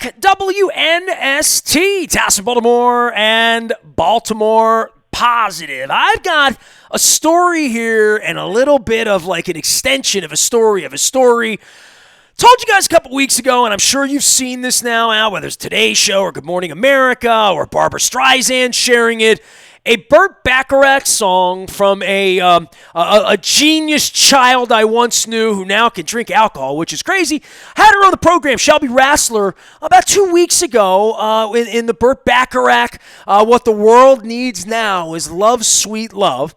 back. WNST, Towson, Baltimore, and Baltimore Positive. I've got a story here and a little bit of like an extension of a story of a story. Told you guys a couple weeks ago, and I'm sure you've seen this now out, whether it's Today's Show or Good Morning America or Barbra Streisand sharing it. A Burt Bacharach song from a genius child I once knew who now can drink alcohol, which is crazy. Had her on the program, Shelbie Rassler, about 2 weeks ago in the Burt Bacharach, What the World Needs Now is Love, Sweet Love.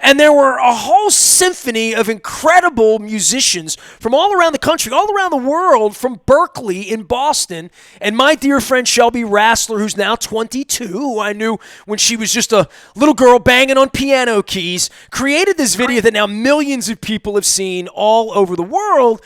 And there were a whole symphony of incredible musicians from all around the country, all around the world, from Berklee in Boston. And my dear friend Shelbie Rassler, who's now 22, who I knew when she was just a little girl banging on piano keys, created this video that now millions of people have seen all over the world.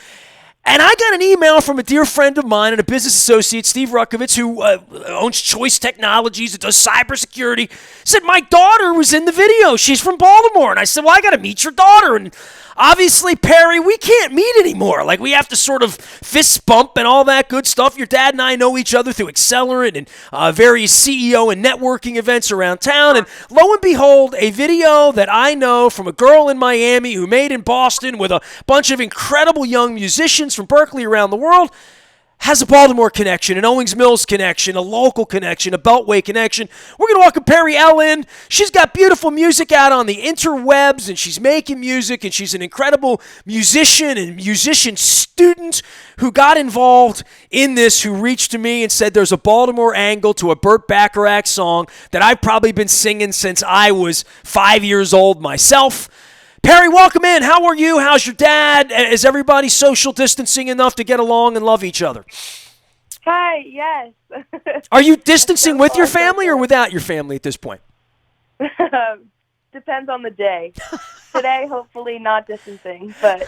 And I got an email from a dear friend of mine and a business associate, Steve Ruckovitz, who owns Choice Technologies and does cybersecurity, said, my daughter was in the video. She's from Baltimore. And I said, well, I got to meet your daughter. And obviously, Peri, we can't meet anymore. Like, we have to sort of fist bump and all that good stuff. Your dad and I know each other through Accelerant and various CEO and networking events around town. And lo and behold, a video that I know from a girl in Miami who made in Boston with a bunch of incredible young musicians from Berklee around the world has a Baltimore connection, an Owings Mills connection, a local connection, a Beltway connection. We're going to welcome Peri L in. She's got beautiful music out on the interwebs, and she's making music, and she's an incredible musician and musician student who got involved in this, who reached to me and said there's a Baltimore angle to a Burt Bacharach song that I've probably been singing since I was 5 years old myself. Peri, welcome in. How are you? How's your dad? Is everybody social distancing enough to get along and love each other? Hi, yes. Are you distancing with your family or without your family at this point? Depends on the day. Today, hopefully not distancing, but...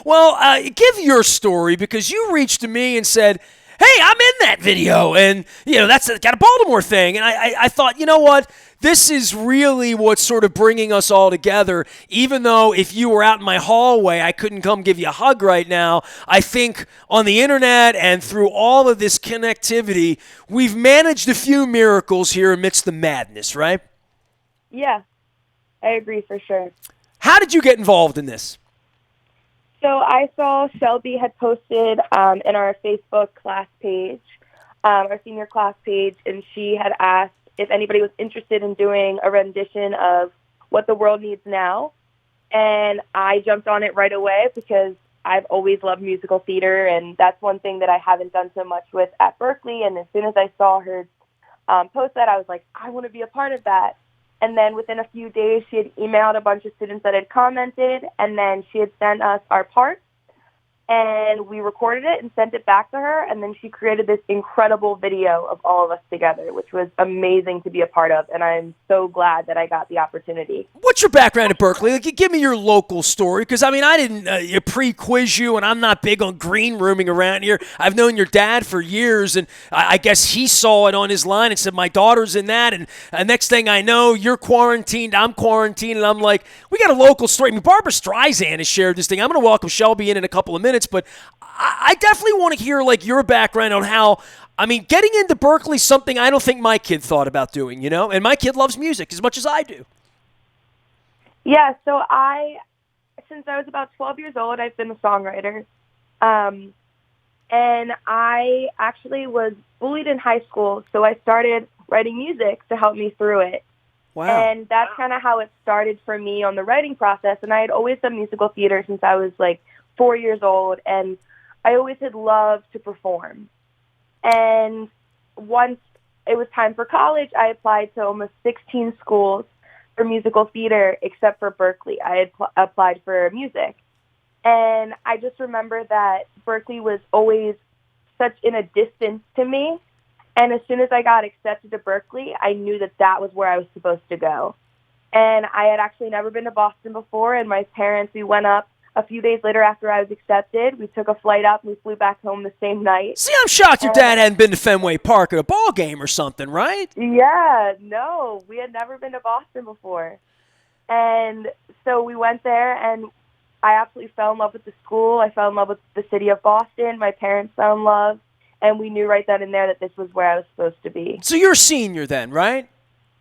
Well, give your story, because you reached to me and said, hey, I'm in that video, and, you know, that's got a Baltimore thing. And I thought, you know what? This is really what's sort of bringing us all together. Even though if you were out in my hallway, I couldn't come give you a hug right now, I think on the internet and through all of this connectivity, we've managed a few miracles here amidst the madness, right? Yeah, I agree for sure. How did you get involved in this? So I saw Shelbie had posted in our Facebook class page, our senior class page, and she had asked if anybody was interested in doing a rendition of What the World Needs Now. And I jumped on it right away because I've always loved musical theater, and that's one thing that I haven't done so much with at Berklee. And as soon as I saw her post that, I was like, I want to be a part of that. And then within a few days, she had emailed a bunch of students that had commented, and then she had sent us our parts. And we recorded it and sent it back to her, and then she created this incredible video of all of us together, which was amazing to be a part of, and I'm so glad that I got the opportunity. What's your background at Berklee? Like, give me your local story, because, I mean, I didn't pre-quiz you, and I'm not big on green rooming around here. I've known your dad for years, and I guess he saw it on his line and said, my daughter's in that, and next thing I know, you're quarantined, I'm quarantined, and I'm like, we got a local story. I mean, Barbra Streisand has shared this thing. I'm going to welcome Shelbie in a couple of minutes, but I definitely want to hear like your background on how, I mean, getting into Berklee is something I don't think my kid thought about doing, you know, and my kid loves music as much as I do. Yeah, so since I was about 12 years old, I've been a songwriter. And I actually was bullied in high school, so I started writing music to help me through it. Wow. And that's kind of how it started for me on the writing process. And I had always done musical theater since I was like 4 years old, and I always had loved to perform. And once it was time for college, I applied to almost 16 schools for musical theater except for Berklee. I had applied for music. And I just remember that Berklee was always such in a distance to me. And as soon as I got accepted to Berklee, I knew that that was where I was supposed to go. And I had actually never been to Boston before, and my parents, we went up a few days later after I was accepted. We took a flight up, and we flew back home the same night. See, I'm shocked your dad hadn't been to Fenway Park at a ball game or something, right? Yeah, no, we had never been to Boston before. And so we went there, and I absolutely fell in love with the school. I fell in love with the city of Boston. My parents fell in love. and we knew right then and there that this was where I was supposed to be. So you're a senior then, right?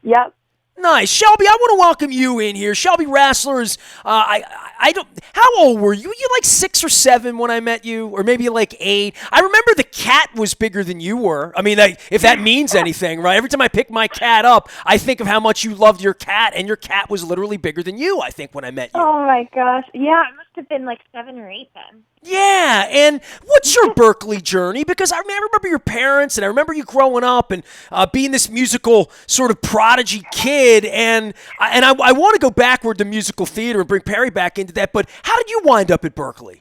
Yep. Nice. Shelbie, I want to welcome you in here. Shelbie Rassler is, I don't, how old were you? Were you like 6 or 7 when I met you? Or maybe like 8? I remember the cat was bigger than you were. I mean, if that means anything, right? Every time I pick my cat up, I think of how much you loved your cat, and your cat was literally bigger than you, I think, when I met you. Oh, my gosh. Yeah, I must have been like 7 or 8 then. Yeah, and what's your Berklee journey? Because I remember your parents, and I remember you growing up and being this musical sort of prodigy kid, and I want to go backward to musical theater and bring Peri back into that, but how did you wind up at Berklee?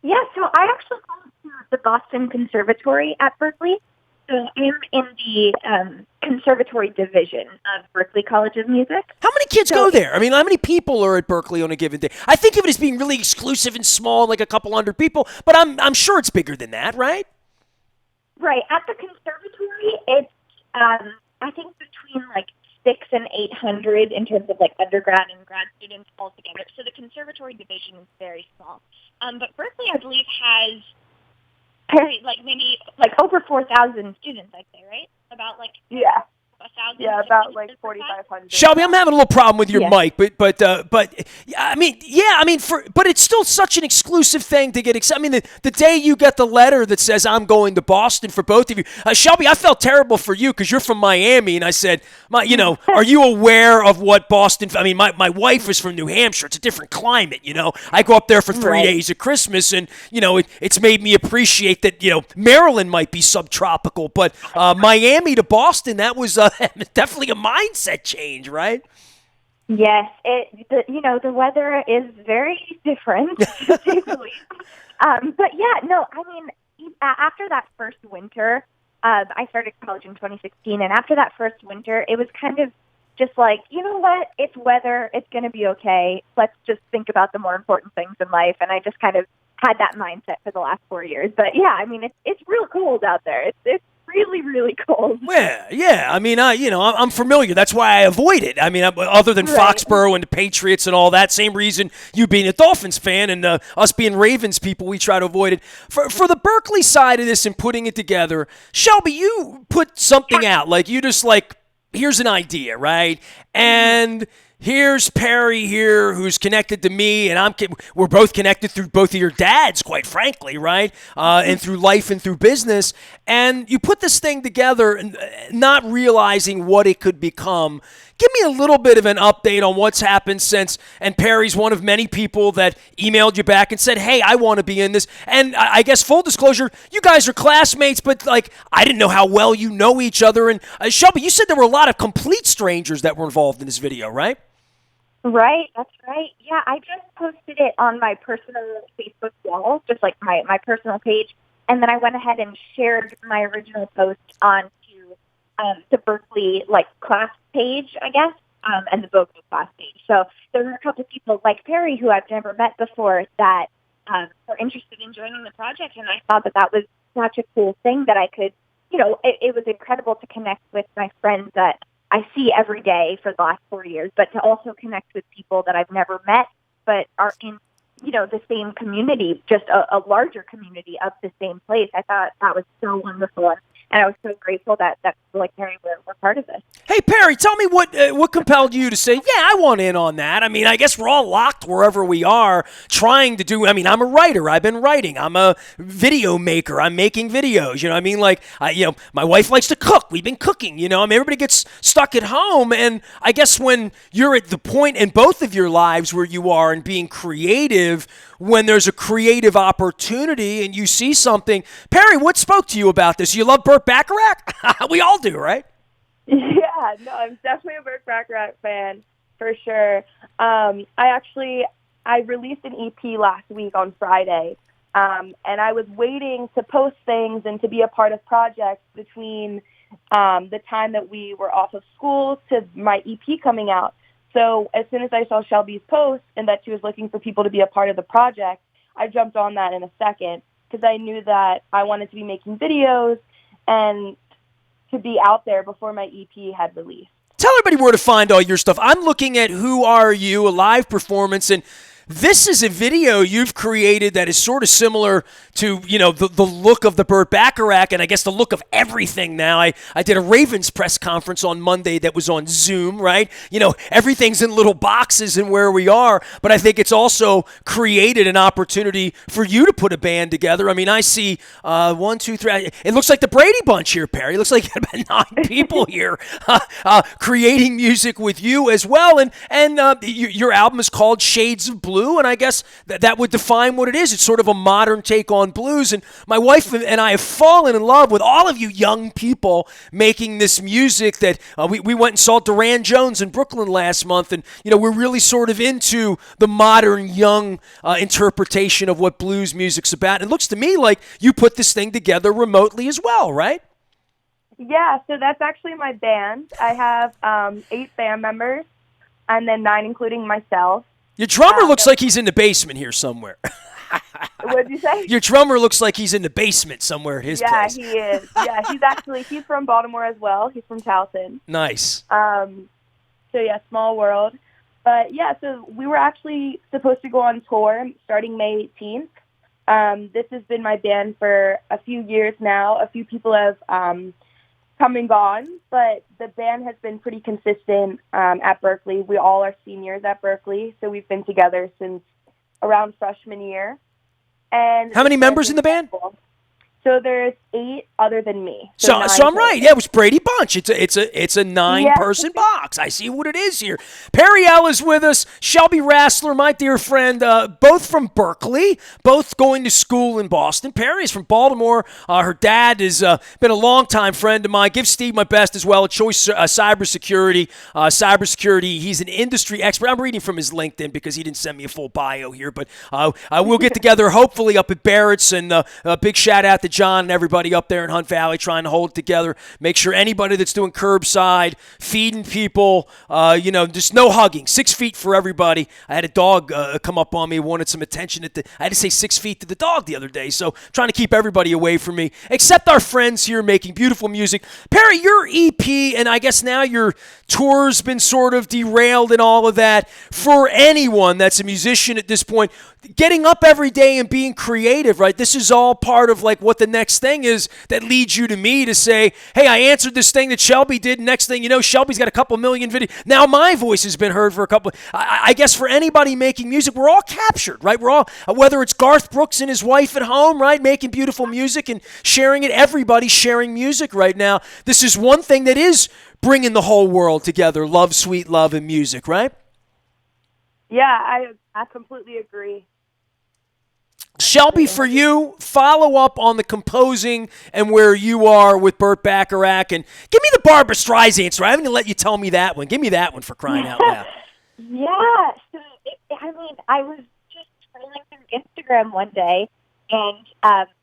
Yeah, so I actually went to the Boston Conservatory at Berklee. So I'm in the conservatory division of Berklee College of Music. How many kids go there? I mean, how many people are at Berklee on a given day? I think of it as being really exclusive and small, like a couple hundred people, but I'm sure it's bigger than that, right? Right. At the conservatory, it's, I think, between like 600 and 800 in terms of like undergrad and grad students all together. So the conservatory division is very small. But Berklee, I believe, has maybe over 4,000 students, I'd say, right? About like Yeah. 1,000. Yeah, about like 4,500. Shelbie, I'm having a little problem with your mic, but I mean, but it's still such an exclusive thing to get excited. I mean, the day you get the letter that says I'm going to Boston for both of you, Shelbie, I felt terrible for you because you're from Miami, and I said, are you aware of what Boston? I mean, my wife is from New Hampshire. It's a different climate, I go up there for 3 days at Christmas, and it's made me appreciate that Maryland might be subtropical, but Miami to Boston, that was definitely a mindset change, right? Yes, the weather is very different, to say the least. But yeah, no, I mean, after that first winter, I started college in 2016, and after that first winter, it was kind of just like, you know what, it's weather, it's going to be okay. Let's just think about the more important things in life, and I just kind of had that mindset for the last 4 years. But yeah, I mean, it's real cold out there. It's really, really cold. Yeah. I mean, I'm familiar. That's why I avoid it. I mean, other than Foxborough and the Patriots and all that, same reason you being a Dolphins fan and us being Ravens people, we try to avoid it. For the Berklee side of this and putting it together, Shelbie, you put something out. Like, you just here's an idea, right? And here's Peri here, who's connected to me, and we're both connected through both of your dads, quite frankly, right? And through life and through business. And you put this thing together and not realizing what it could become. Give me a little bit of an update on what's happened since, and Peri's one of many people that emailed you back and said, hey, I want to be in this. And I guess full disclosure, you guys are classmates, but I didn't know how well you know each other. And Shelbie, you said there were a lot of complete strangers that were involved in this video, right? Right, that's right. Yeah, I just posted it on my personal Facebook wall, just like my personal page, and then I went ahead and shared my original post onto the Berklee class page, I guess, and the Berklee class page. So there were a couple of people like Peri, who I've never met before, that were interested in joining the project, and I thought that was such a cool thing that I could, it was incredible to connect with my friends that I see every day for the last 4 years, but to also connect with people that I've never met but are in, the same community, just a larger community of the same place. I thought that was so wonderful. And I was so grateful that people like Peri were part of this. Hey, Peri, tell me what compelled you to say, yeah, I want in on that. I mean, I guess we're all locked wherever we are trying to do. I mean, I'm a writer. I've been writing. I'm a video maker. I'm making videos. I mean, my wife likes to cook. We've been cooking. I mean, everybody gets stuck at home. And I guess when you're at the point in both of your lives where you are and being creative, when there's a creative opportunity and you see something. Peri, what spoke to you about this? You love Burt Bacharach? We all do, right? Yeah, no, I'm definitely a Burt Bacharach fan, for sure. I released an EP last week on Friday, and I was waiting to post things and to be a part of projects between the time that we were off of school to my EP coming out. So as soon as I saw Shelbie's post and that she was looking for people to be a part of the project, I jumped on that in a second because I knew that I wanted to be making videos and to be out there before my EP had released. Tell everybody where to find all your stuff. I'm looking at Who Are You, a live performance, and This is a video you've created that is sort of similar to, the look of the Burt Bacharach and I guess the look of everything now. I did a Ravens press conference on Monday that was on Zoom, right? Everything's in little boxes and where we are, but I think it's also created an opportunity for you to put a band together. I mean, I see 1, 2, 3. It looks like the Brady Bunch here, Peri. It looks like you have about 9 people here creating music with you as well. And your album is called Shades of Blue. And I guess that would define what it is. It's sort of a modern take on blues. And my wife and I have fallen in love with all of you young people making this music that we went and saw Duran Jones in Brooklyn last month. And, we're really sort of into the modern young interpretation of what blues music's about. And it looks to me like you put this thing together remotely as well, right? Yeah, so that's actually my band. I have 8 band members and then 9 including myself. Your drummer looks like he's in the basement here somewhere. What did you say? Your drummer looks like he's in the basement somewhere at his place. Yeah, he is. Yeah, he's from Baltimore as well. He's from Towson. Nice. So yeah, small world. But yeah, so we were actually supposed to go on tour starting May 18th. This has been my band for a few years now. A few people have come and gone, but the band has been pretty consistent at Berklee. We all are seniors at Berklee, so we've been together since around freshman year. And how many members in the band? So there's 8 other than me. So I'm right. Yeah, it was Brady Bunch. It's a 9-person box. I see what it is here. Peri is with us. Shelbie Rassler, my dear friend, both from Berklee, both going to school in Boston. Peri is from Baltimore. Her dad has been a longtime friend of mine. Give Steve my best as well at Choice Cybersecurity. He's an industry expert. I'm reading from his LinkedIn because he didn't send me a full bio here, but we'll get together hopefully up at Barrett's, and a big shout out to John and everybody up there in Hunt Valley trying to hold it together. Make sure anybody that's doing curbside, feeding people, just no hugging. 6 feet for everybody. I had a dog come up on me, wanted some attention. I had to say 6 feet to the dog the other day, so trying to keep everybody away from me, except our friends here making beautiful music. Peri, your EP, and I guess now your tour's been sort of derailed and all of that. For anyone that's a musician at this point, getting up every day and being creative, right? This is all part of like what the next thing is that leads you to me to say, hey, I answered this thing that Shelbie did. Next thing you know, Shelbie's got a couple million videos. Now my voice has been heard for a couple. I guess for anybody making music, we're all captured, right? We're all, whether it's Garth Brooks and his wife at home, right, making beautiful music and sharing it. Everybody's sharing music right now. This is one thing that is bringing the whole world together. Love, sweet love, and music, right? Yeah, I completely agree. Shelbie, for you, follow up on the composing and where you are with Burt Bacharach, and give me the Barbra Streisand story. I haven't even let you tell me that one. Give me that one for crying out loud. Yeah, so I was just scrolling through Instagram one day, and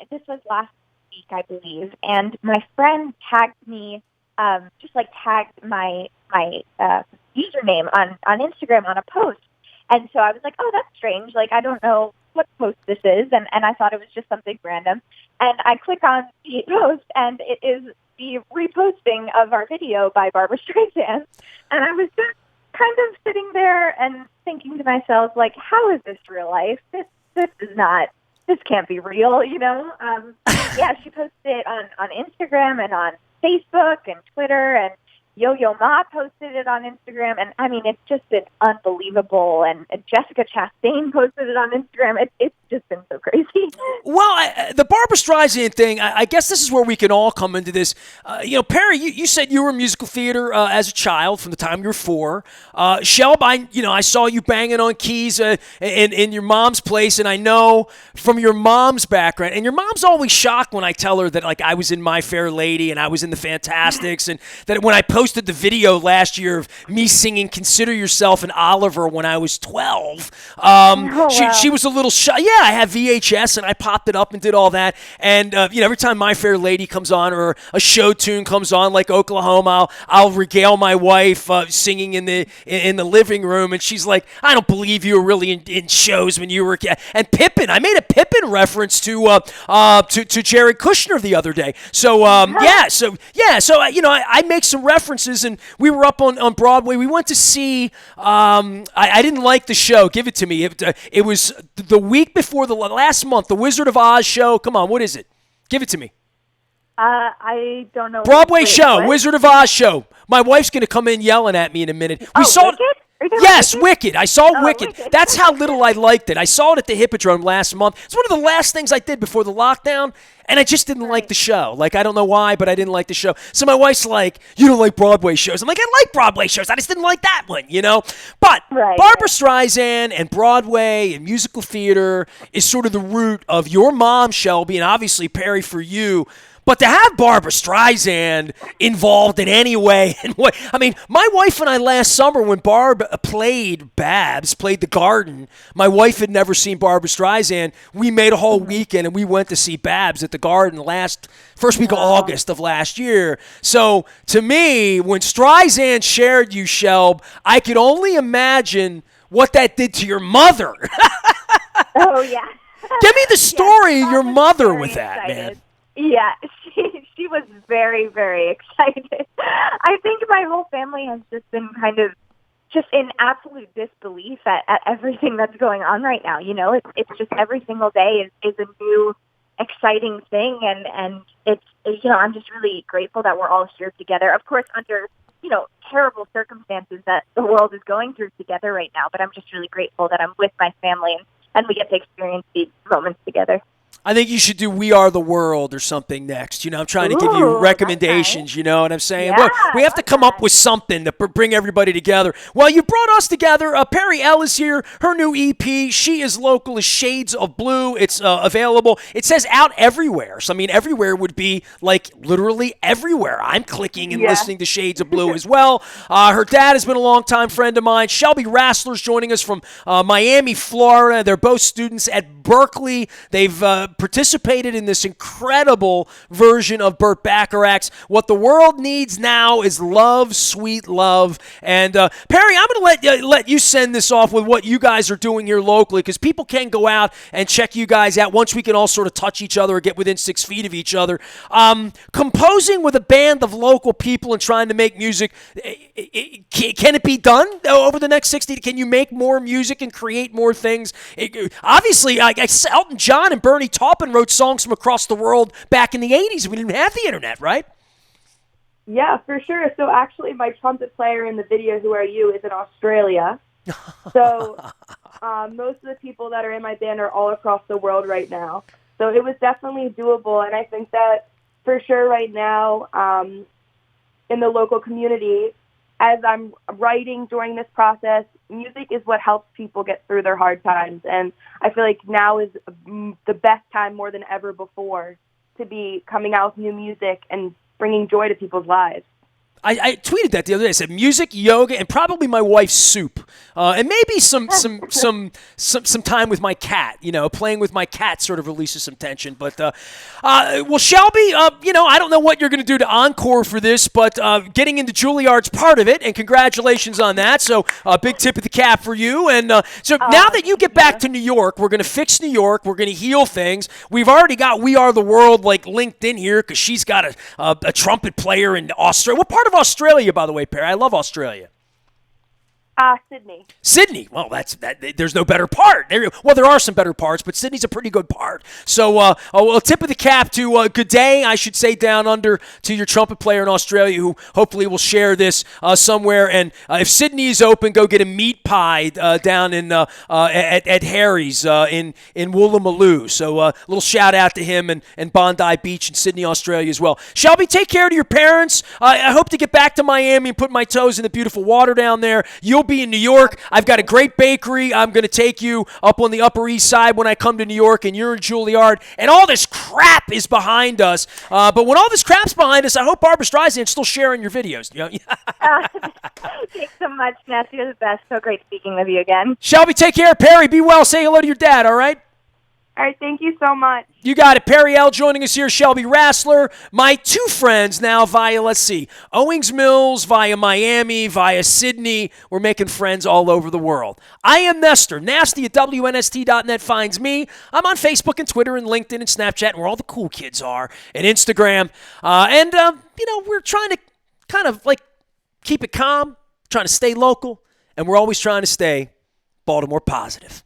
this was last week, I believe, and my friend tagged me, tagged my username on Instagram on a post, and so I was like, oh, that's strange. Like, I don't know what post this is, and I thought it was just something random. And I click on the post, and it is the reposting of our video by Barbra Streisand. And I was just kind of sitting there and thinking to myself, like, how is this real life? This can't be real, Yeah, she posted it on Instagram and on Facebook and Twitter, and Yo-Yo Ma posted it on Instagram, and I mean, it's just been unbelievable. And Jessica Chastain posted it on Instagram. It's just been so crazy. Well, the Barbra Streisand thing, I guess this is where we can all come into this. Peri, you said you were in musical theater as a child from the time you were 4. Shelbie, I saw you banging on keys in your mom's place, and I know from your mom's background, and your mom's always shocked when I tell her that, like, I was in My Fair Lady and I was in the Fantastics, and that when I posted the video last year of me singing Consider Yourself and Oliver when I was 12, Wow. she was a little shy. Yeah, I have VHS and I popped it up and did all that. And every time My Fair Lady comes on or a show tune comes on, like Oklahoma, I'll regale my wife singing in the living room, and she's like, "I don't believe you were really in shows when you were a kid." And Pippin, I made a Pippin reference to Jared Kushner the other day. So I make some references differences, and we were up on Broadway. We went to see, I didn't like the show. Give it to me. It was the week before the last month, the Wizard of Oz show. Come on, what is it? Give it to me. I don't know. Broadway show, Wizard of Oz show. My wife's going to come in yelling at me in a minute. We saw Wicked? Yes, Wicked. I saw Wicked. Wicked. That's how little I liked it. I saw it at the Hippodrome last month. It's one of the last things I did before the lockdown, and I just didn't like the show. Like, I don't know why, but I didn't like the show. So my wife's like, you don't like Broadway shows. I'm like, I like Broadway shows. I just didn't like that one, you know? But Barbra Streisand and Broadway and musical theater is sort of the root of your mom, Shelbie, and obviously Peri for you. But to have Barbra Streisand involved in any way, and what I mean, my wife and I last summer when Barb played the Garden, my wife had never seen Barbra Streisand. We made a whole weekend and we went to see Babs at the Garden first week of August of last year. So to me, when Streisand shared you, Shelb, I could only imagine what that did to your mother. Oh yeah. Give me the story of your mother with that, man. Yeah, she was very, very excited. I think my whole family has just been kind of just in absolute disbelief at everything that's going on right now. You know, it's just every single day is a new exciting thing, and it's you know, I'm just really grateful that we're all here together. Of course, under terrible circumstances that the world is going through together right now, but I'm just really grateful that I'm with my family and we get to experience these moments together. I think you should do We Are the World or something next. You know, I'm trying to give you recommendations, nice. You know what I'm saying? Yeah, we have to come up with something to bring everybody together. Well, you brought us together. Peri L is here. Her new EP, She Is Local, is Shades of Blue. It's available. It says out everywhere. So, I mean, everywhere would be like literally everywhere. I'm clicking and listening to Shades of Blue as well. Her dad has been a longtime friend of mine. Shelbie Rassler's joining us from Miami, Florida. They're both students at Berklee. They've participated in this incredible version of Burt Bacharach's What the World Needs Now is Love, Sweet Love. And Peri, I'm going to let you send this off with what you guys are doing here locally, because people can go out and check you guys out once we can all sort of touch each other or get within 6 feet of each other. Composing with a band of local people and trying to make music, can it be done over the next 60? Can you make more music and create more things? Obviously, Elton John and Bernie Taupin wrote songs from across the world back in the 80s. We didn't have the internet, right? Yeah, for sure. So actually, my trumpet player in the video, Who Are You, is in Australia. So most of the people that are in my band are all across the world right now. So it was definitely doable. And I think that for sure right now in the local community, as I'm writing during this process, music is what helps people get through their hard times. And I feel like now is the best time more than ever before to be coming out with new music and bringing joy to people's lives. I tweeted that the other day. I said music, yoga, and probably my wife's soup, and maybe some time with my cat. You know, playing with my cat sort of releases some tension. But well, Shelbie, I don't know what you're going to do to encore for this, but getting into Juilliard's part of it, and congratulations on that. So big tip of the cap for you. And so now that you get back to New York, we're going to fix New York. We're going to heal things. We've already got We Are the World like linked in here because she's got a trumpet player in Australia. What part of Australia, by the way, Peri? I love Australia. Sydney. Sydney. Well, there's no better part. There are some better parts, but Sydney's a pretty good part. So, a tip of the cap to good day, I should say, down under to your trumpet player in Australia, who hopefully will share this somewhere. And if Sydney is open, go get a meat pie down in at Harry's in Woolloomooloo. So, a little shout out to him and Bondi Beach in Sydney, Australia as well. Shelbie, take care to your parents. I hope to get back to Miami and put my toes in the beautiful water down there. You'll be in New York. I've got a great bakery. I'm going to take you up on the Upper East Side when I come to New York, and you're in Juilliard, and all this crap is behind us. But when all this crap's behind us, I hope Barbra Streisand's still sharing your videos. Thanks so much, Ness. You're the best. So great speaking with you again. Shelbie, take care. Peri, be well. Say hello to your dad, all right? All right, thank you so much. You got it. Peri L joining us here. Shelbie Rassler. My two friends now via, Owings Mills, via Miami, via Sydney. We're making friends all over the world. I am Nestor. Nasty at WNST.net finds me. I'm on Facebook and Twitter and LinkedIn and Snapchat, and where all the cool kids are, and Instagram. We're trying to kind of keep it calm, trying to stay local, and we're always trying to stay Baltimore positive.